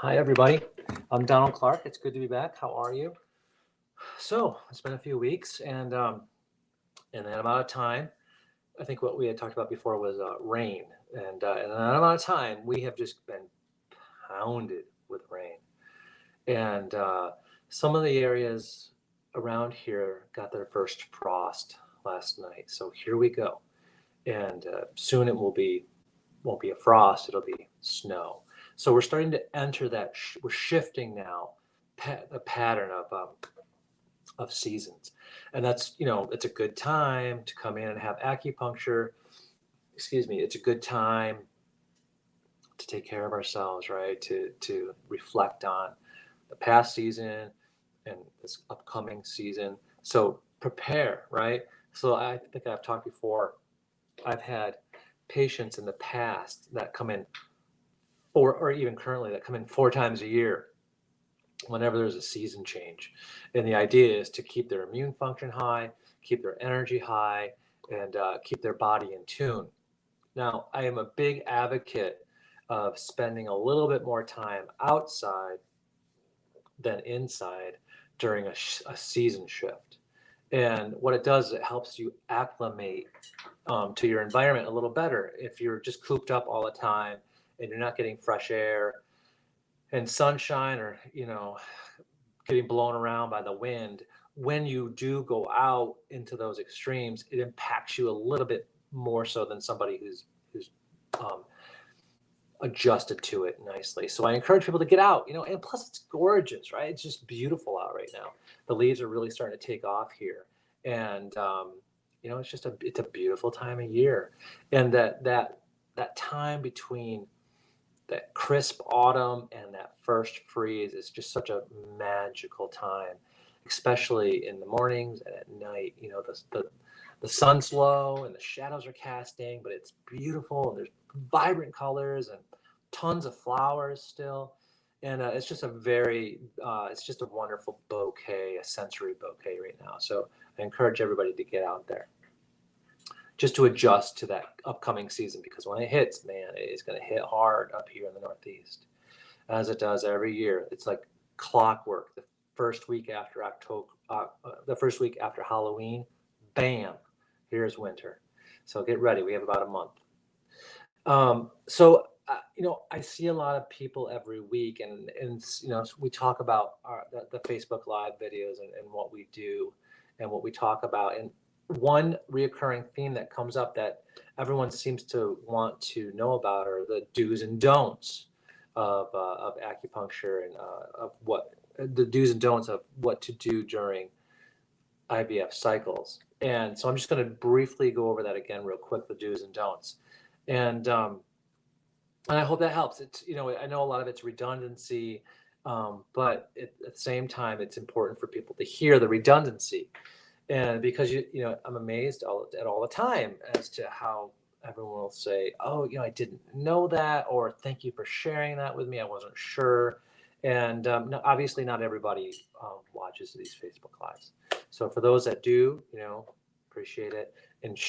Hi, everybody. I'm Donald Clark. It's good to be back. How are you? So it's been a few weeks, and in that amount of time, I think what we had talked about before was rain, and in that amount of time, we have just been pounded with rain, and some of the areas around here got their first frost last night. So here we go, and soon it won't be a frost, it'll be snow. So we're starting to enter that, we're shifting now the pattern of seasons. And that's, it's a good time to come in and have acupuncture. Excuse me, it's a good time to take care of ourselves, right? To reflect on the past season and this upcoming season. So prepare, right? So I think I've talked before. I've had patients in the past that come in or even currently that come in 4 times a year whenever there's a season change. And the idea is to keep their immune function high, keep their energy high, and keep their body in tune. Now, I am a big advocate of spending a little bit more time outside than inside during a season shift. And what it does, it helps you acclimate to your environment a little better. If you're just cooped up all the time and you're not getting fresh air and sunshine, or getting blown around by the wind, when you do go out into those extremes, it impacts you a little bit more so than somebody who's um, adjusted to it nicely. So I encourage people to get out, and plus it's gorgeous, right? It's just beautiful out right now. The leaves are really starting to take off here, and it's a beautiful time of year, and that time between that crisp autumn and that first freeze is just such a magical time, especially in the mornings and at night. The sun's low and the shadows are casting, but it's beautiful and there's vibrant colors and tons of flowers still. And it's just a wonderful bouquet, a sensory bouquet right now. So I encourage everybody to get out there just to adjust to that upcoming season, because when it hits, man, it is going to hit hard up here in the Northeast, as it does every year. It's like clockwork. The first week after Halloween, bam, here's winter. So get ready. We have about a month. I see a lot of people every week, and we talk about the Facebook Live videos and what we do and what we talk about. And one reoccurring theme that comes up that everyone seems to want to know about are the do's and don'ts of acupuncture, and of what the do's and don'ts of what to do during IVF cycles. And so I'm just going to briefly go over that again real quick, the do's and don'ts. And I hope that helps. I know a lot of it's redundancy, but at the same time, it's important for people to hear the redundancy. And because I'm amazed at all the time as to how everyone will say, "Oh, I didn't know that," or "Thank you for sharing that with me. I wasn't sure." And no, obviously, not everybody watches these Facebook lives. So for those that do, appreciate it, and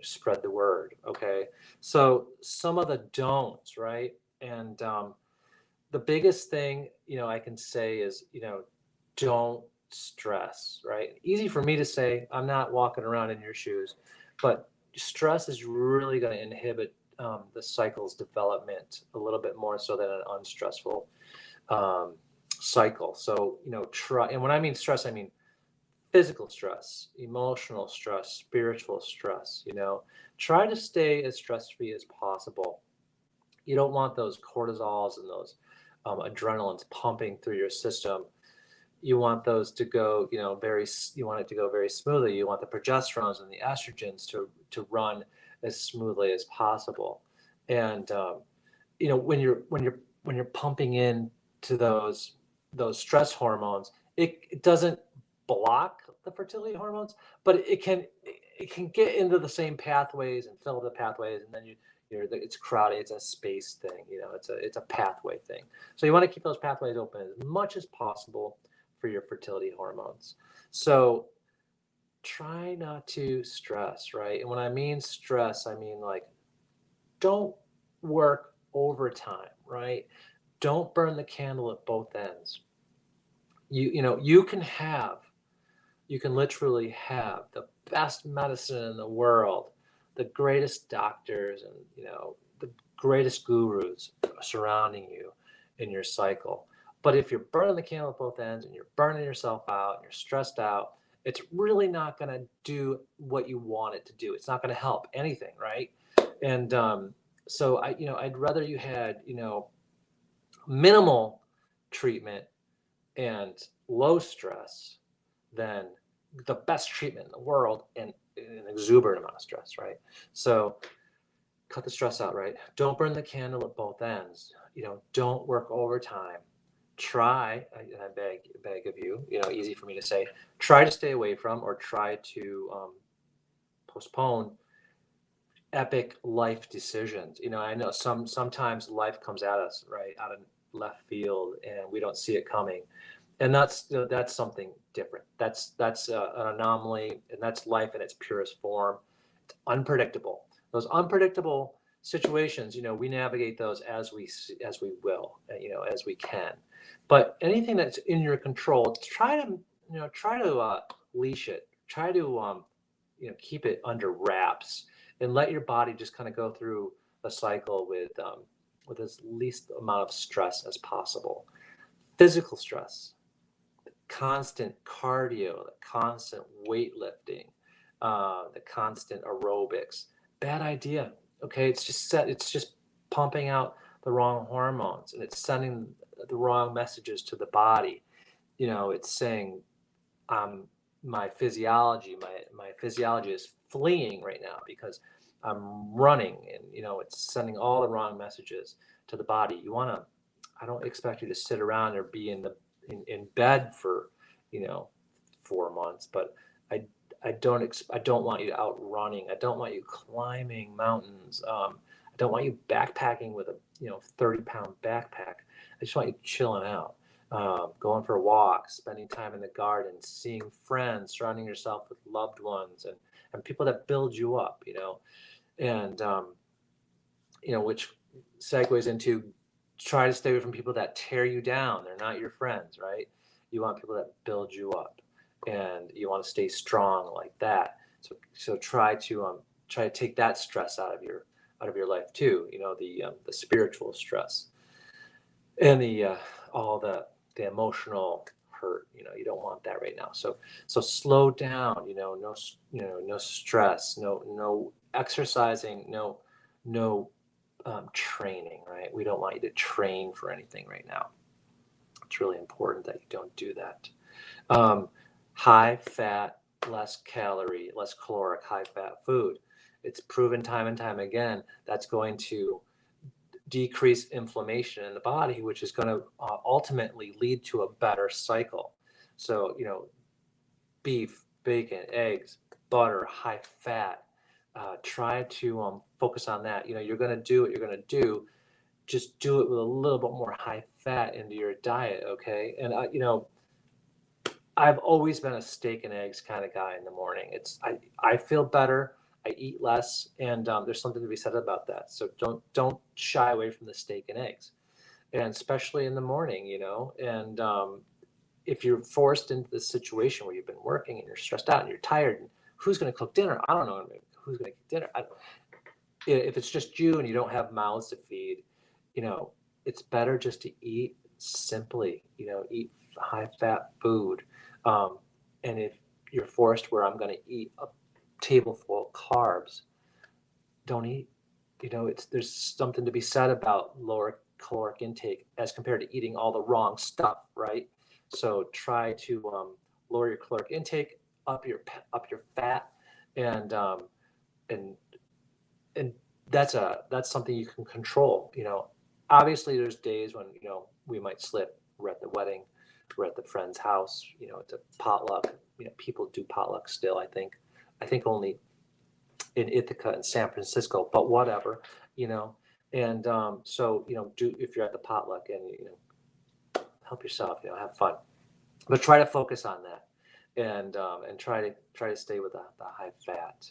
spread the word. Okay. So some of the don'ts, right? And the biggest thing I can say is don't stress, right? Easy for me to say. I'm not walking around in your shoes, but stress is really going to inhibit the cycle's development a little bit more so than an unstressful um, cycle. So try. And when I mean stress, I mean physical stress, emotional stress, spiritual stress. Try to stay as stress free as possible. You don't want those cortisols and those adrenalines pumping through your system. You want those to go, you want it to go very smoothly. You want the progesterones and the estrogens to run as smoothly as possible. And when you're pumping in to those stress hormones, it doesn't block the fertility hormones, but it can get into the same pathways and fill the pathways, and then it's crowded. It's a space thing. It's a pathway thing. So you want to keep those pathways open as much as possible for your fertility hormones. So try not to stress, right? And when I mean stress, I mean like don't work overtime, right? don't burn the candle at both ends. You can literally have the best medicine in the world, the greatest doctors, and the greatest gurus surrounding you in your cycle. But if you're burning the candle at both ends and you're burning yourself out and you're stressed out, it's really not going to do what you want it to do. It's not going to help anything, right? And so I'd rather you had minimal treatment and low stress than the best treatment in the world and an exuberant amount of stress, right? So cut the stress out, right? Don't burn the candle at both ends. Don't work overtime. Try, I beg of you, easy for me to say, try to stay away from or try to postpone epic life decisions. I know sometimes life comes at us right out of left field and we don't see it coming, and that's something different. That's an anomaly, and that's life in its purest form. It's unpredictable. Those unpredictable situations, we navigate those as we will, as we can. But anything that's in your control, try to leash it. Try to keep it under wraps and let your body just kind of go through a cycle with as least amount of stress as possible. Physical stress, constant cardio, the constant weightlifting, the constant aerobics. Bad idea. Okay, it's just pumping out the wrong hormones and it's sending the wrong messages to the body. It's saying my physiology is fleeing right now because I'm running, and it's sending all the wrong messages to the body. I don't expect you to sit around or be in bed for 4 months, but I don't want you out running. I don't want you climbing mountains. I don't want you backpacking with a 30-pound backpack. I just want you chilling out, going for walks, spending time in the garden, seeing friends, surrounding yourself with loved ones, and people that build you up. And which segues into try to stay away from people that tear you down. They're not your friends, right? You want people that build you up, and you want to stay strong like that. So try to take that stress out of your life too. The spiritual stress and all the emotional hurt. You don't want that right now. So slow down. No stress, no exercising, no training, right? We don't want you to train for anything right now. It's really important that you don't do that. High fat, less calorie, less caloric, high fat food. It's proven time and time again that's going to decrease inflammation in the body, which is going to ultimately lead to a better cycle. So, beef, bacon, eggs, butter, high fat. Try to focus on that. You're going to do what you're going to do. Just do it with a little bit more high fat into your diet, okay? And I've always been a steak and eggs kind of guy in the morning. I feel better. I eat less, and there's something to be said about that. So don't shy away from the steak and eggs, and especially in the morning, And if you're forced into this situation where you've been working and you're stressed out and you're tired, and who's going to cook dinner? I don't know who's going to cook dinner. If it's just you and you don't have mouths to feed, it's better just to eat simply. Eat high fat food. And if you're forced where I'm going to eat a tableful of carbs, don't eat. There's something to be said about lower caloric intake as compared to eating all the wrong stuff, right? So try to lower your caloric intake, up your fat, and and and that's something you can control. Obviously there's days when we might slip. We're at the wedding, we're at the friend's house. It's a potluck. People do potluck still. I think only in Ithaca and San Francisco, but whatever. you know. And so do if you're at the potluck and help yourself, have fun, but try to focus on that, and try to stay with the high fat.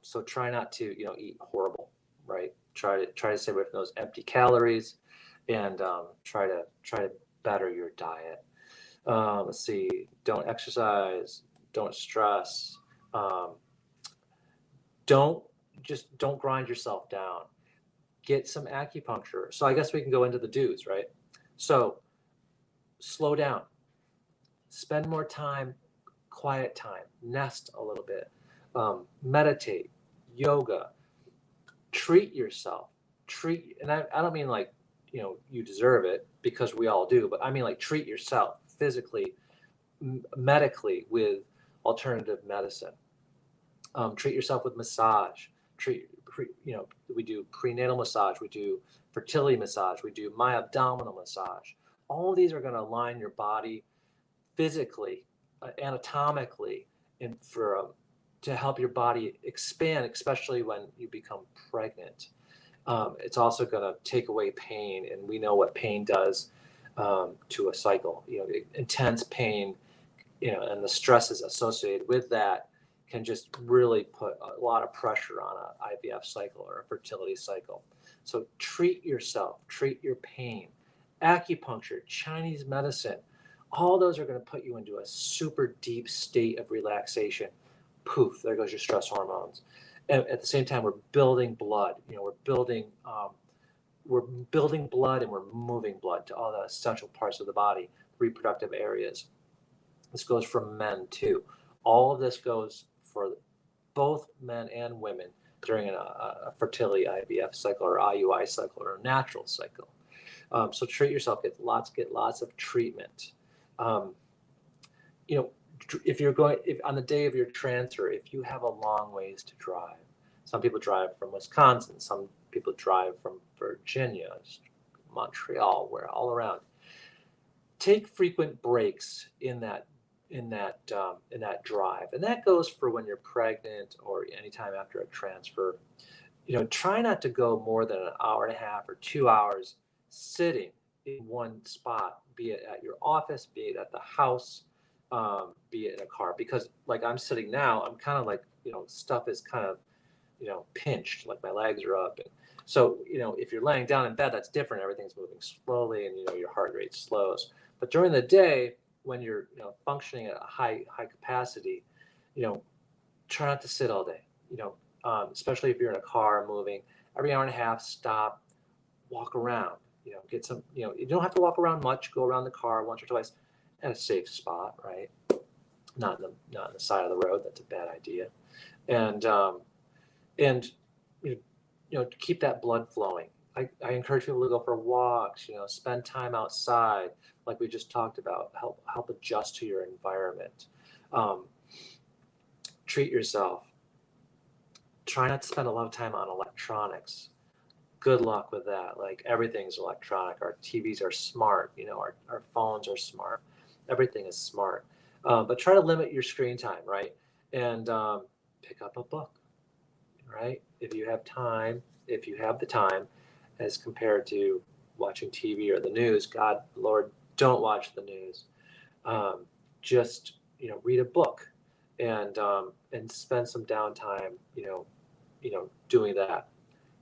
So try not to eat horrible, right? Try to stay away from those empty calories, and try to better your diet. Let's see. Don't exercise. Don't stress. Um, don't grind yourself down. Get some acupuncture. So I guess we can go into the do's, right? So slow down. Spend more time, quiet time. Nest a little bit. Meditate. Yoga. Treat yourself. And I don't mean like, you deserve it, because we all do, but I mean like treat yourself physically, medically, with alternative medicine. Treat yourself with massage. We do prenatal massage, we do fertility massage, we do myabdominal massage. All of these are going to align your body physically, anatomically, and to help your body expand, especially when you become pregnant. It's also going to take away pain, and we know what pain does to a cycle. Intense pain, and the stresses associated with that can just really put a lot of pressure on an IVF cycle or a fertility cycle. So treat yourself, treat your pain. Acupuncture, Chinese medicine, all those are going to put you into a super deep state of relaxation. Poof, there goes your stress hormones. And at the same time, we're building blood. We're building blood, and we're moving blood to all the essential parts of the body, reproductive areas. This goes for men too. All of this goes for both men and women during a fertility IVF cycle or IUI cycle or a natural cycle. So treat yourself. Get lots of treatment. If on the day of your transfer, if you have a long ways to drive, some people drive from Wisconsin, some people drive from Virginia, Montreal, all around. Take frequent breaks in that drive, and that goes for when you're pregnant or anytime after a transfer. Try not to go more than an hour and a half or 2 hours sitting in one spot, be it at your office, be it at the house, be it in a car. Because like I'm sitting now, I'm kind of like, stuff is kind of, pinched, like my legs are up. And so, if you're laying down in bed, that's different. Everything's moving slowly, and your heart rate slows. But during the day, when you're functioning at a high capacity, try not to sit all day. Especially if you're in a car moving. Every hour and a half, stop, walk around. Get some. You don't have to walk around much. Go around the car once or twice, at a safe spot, right? Not in the side of the road. That's a bad idea. And to keep that blood flowing. I encourage people to go for walks. Spend time outside, like we just talked about. Help adjust to your environment. Treat yourself. Try not to spend a lot of time on electronics. Good luck with that. Like, everything's electronic. Our TVs are smart. Our phones are smart. Everything is smart. But try to limit your screen time, right? And pick up a book, right? If you have the time, as compared to watching TV or the news. God, Lord, don't watch the news. Just read a book, and spend some downtime. Doing that.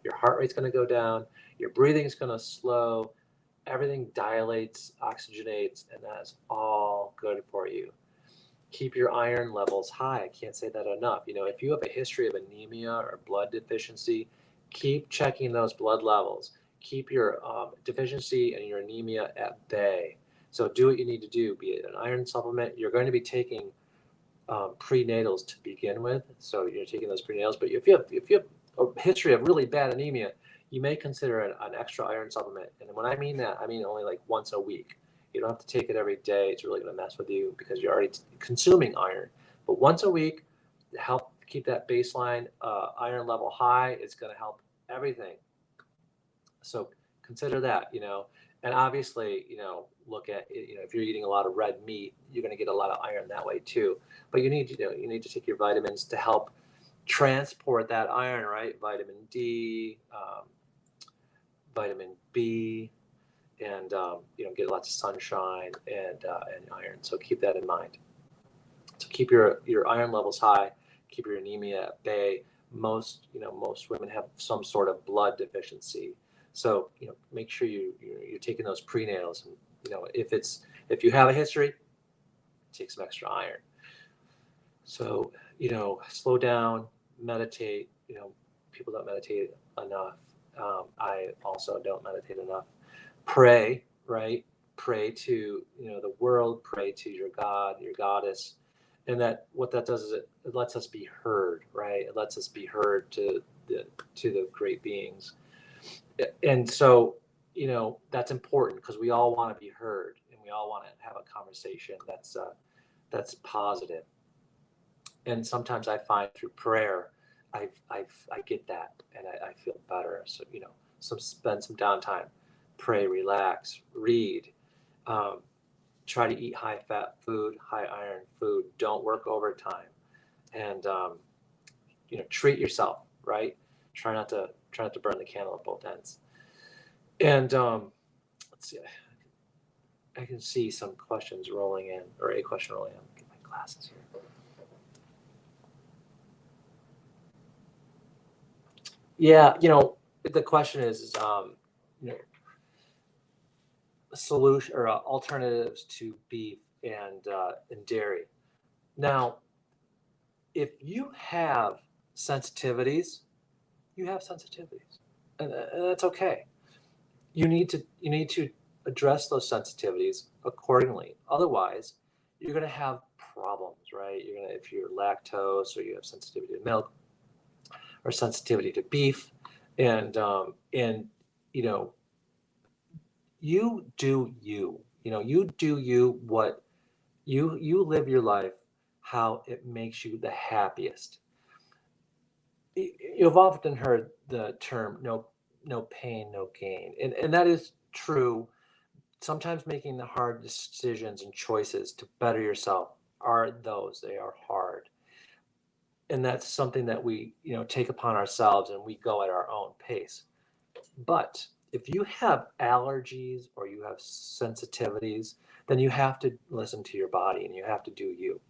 Your heart rate's going to go down. Your breathing is going to slow. Everything dilates, oxygenates, and that's all good for you. Keep your iron levels high. I can't say that enough. If you have a history of anemia or blood deficiency, keep checking those blood levels. Keep your deficiency and your anemia at bay. So do what you need to do, be it an iron supplement. You're going to be taking prenatals to begin with. So you're taking those prenatals. But if you have a history of really bad anemia, you may consider an extra iron supplement. And when I mean that, I mean only like once a week. You don't have to take it every day. It's really going to mess with you because you're already consuming iron. But once a week, to help keep that baseline iron level high, it's going to help everything. So consider that, and obviously, look at, if you're eating a lot of red meat, you're going to get a lot of iron that way too. But you need to take your vitamins to help transport that iron, right? Vitamin D, vitamin B, and get lots of sunshine and iron. So keep that in mind. So keep your iron levels high, keep your anemia at bay. Most women have some sort of blood deficiency. So, make sure you're taking those prenatals. And, if you have a history, take some extra iron. So, slow down, meditate. People don't meditate enough. I also don't meditate enough. Pray, right? Pray to, the world, pray to your God, your goddess. And what that does is it lets us be heard, right? It lets us be heard to the great beings. And so, that's important because we all want to be heard and we all want to have a conversation that's positive. And sometimes I find through prayer, I get that and I feel better. So, spend some downtime, pray, relax, read, um, try to eat high fat food, high iron food. Don't work overtime, and treat yourself. Right. Try not to burn the candle at both ends. And let's see. I can see some questions rolling in, or a question rolling in. Get my glasses here. Yeah, the question is, you know, solution or alternatives to beef and dairy. Now, if you have sensitivities, you have sensitivities, and that's okay. You need to address those sensitivities accordingly. Otherwise, you're going to have problems, right? If you're lactose or you have sensitivity to milk or sensitivity to beef, and you know you do you. You do you. What you live your life how it makes you the happiest. You've often heard the term no pain, no gain. And that is true. Sometimes making the hard decisions and choices to better yourself are those. They are hard. And that's something that we, take upon ourselves and we go at our own pace. But if you have allergies or you have sensitivities, then you have to listen to your body and you have to do you.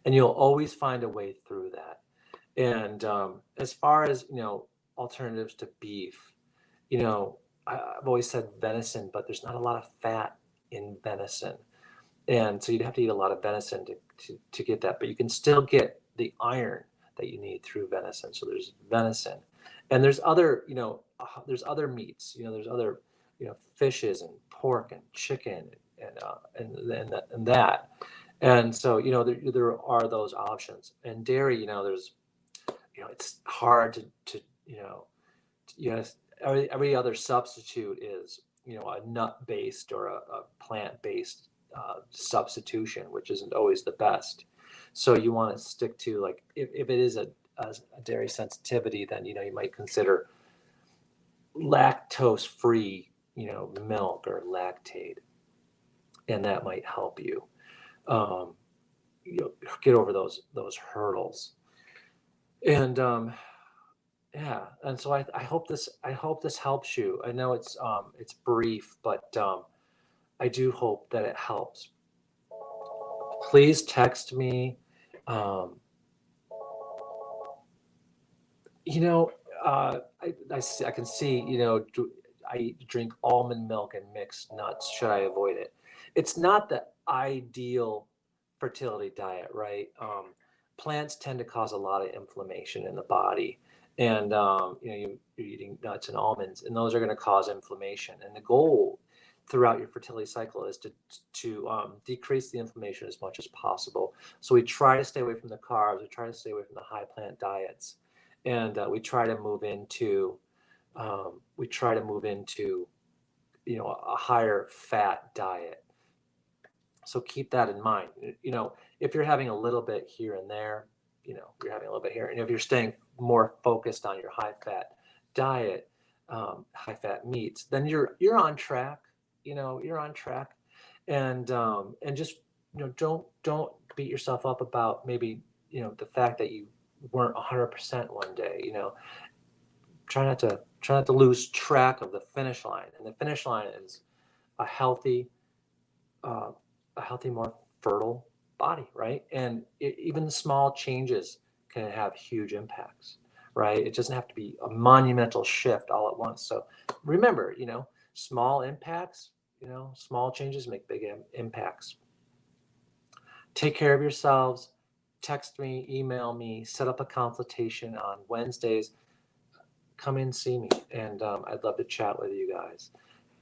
And you'll always find a way through that. And as far as, alternatives to beef, I've always said venison, but there's not a lot of fat in venison. And so you'd have to eat a lot of venison to get that. But you can still get the iron that you need through venison. So there's venison. And there's other meats, there's other, fishes and pork and chicken and that. And so, there are those options. And dairy, it's hard to yes, every other substitute is, a nut-based or a plant-based substitution, which isn't always the best. So you want to stick to, like, if it is a dairy sensitivity, then, you might consider lactose-free, milk or Lactaid, and that might help you, um, get over those hurdles. And yeah, and so I hope this helps you. I know it's brief, but I do hope that it helps. Please text me. Um, you know, I can see, I drink almond milk and mixed nuts. Should I avoid it? It's not the ideal fertility diet, right? Plants tend to cause a lot of inflammation in the body. And, you're eating nuts and almonds, and those are going to cause inflammation. And the goal throughout your fertility cycle is to decrease the inflammation as much as possible. So we try to stay away from the carbs. We try to stay away from the high plant diets, and we try to move into a higher fat diet. So keep that in mind. If you're having a little bit here and there, you're having a little bit here, and if you're staying more focused on your high fat diet, high fat meats, then you're on track. You're on track, and just don't beat yourself up about maybe the fact that you weren't 100% one day. Try not to lose track of the finish line, and the finish line is a healthy, uh, more fertile body, right? And even the small changes can have huge impacts, right? It doesn't have to be a monumental shift all at once. So remember, small impacts, small changes make big impacts. Take care of yourselves. Text me, email me, set up a consultation on Wednesdays. Come in, see me, and I'd love to chat with you guys.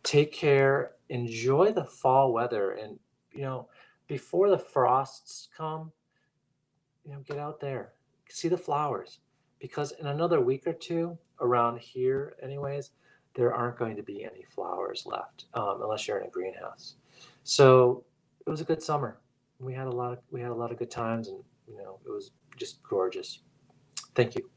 Take care. Enjoy the fall weather, and before the frosts come, get out there, see the flowers, because in another week or two, around here, anyways, there aren't going to be any flowers left unless you're in a greenhouse. So it was a good summer. We had a lot of good times, and it was just gorgeous. Thank you.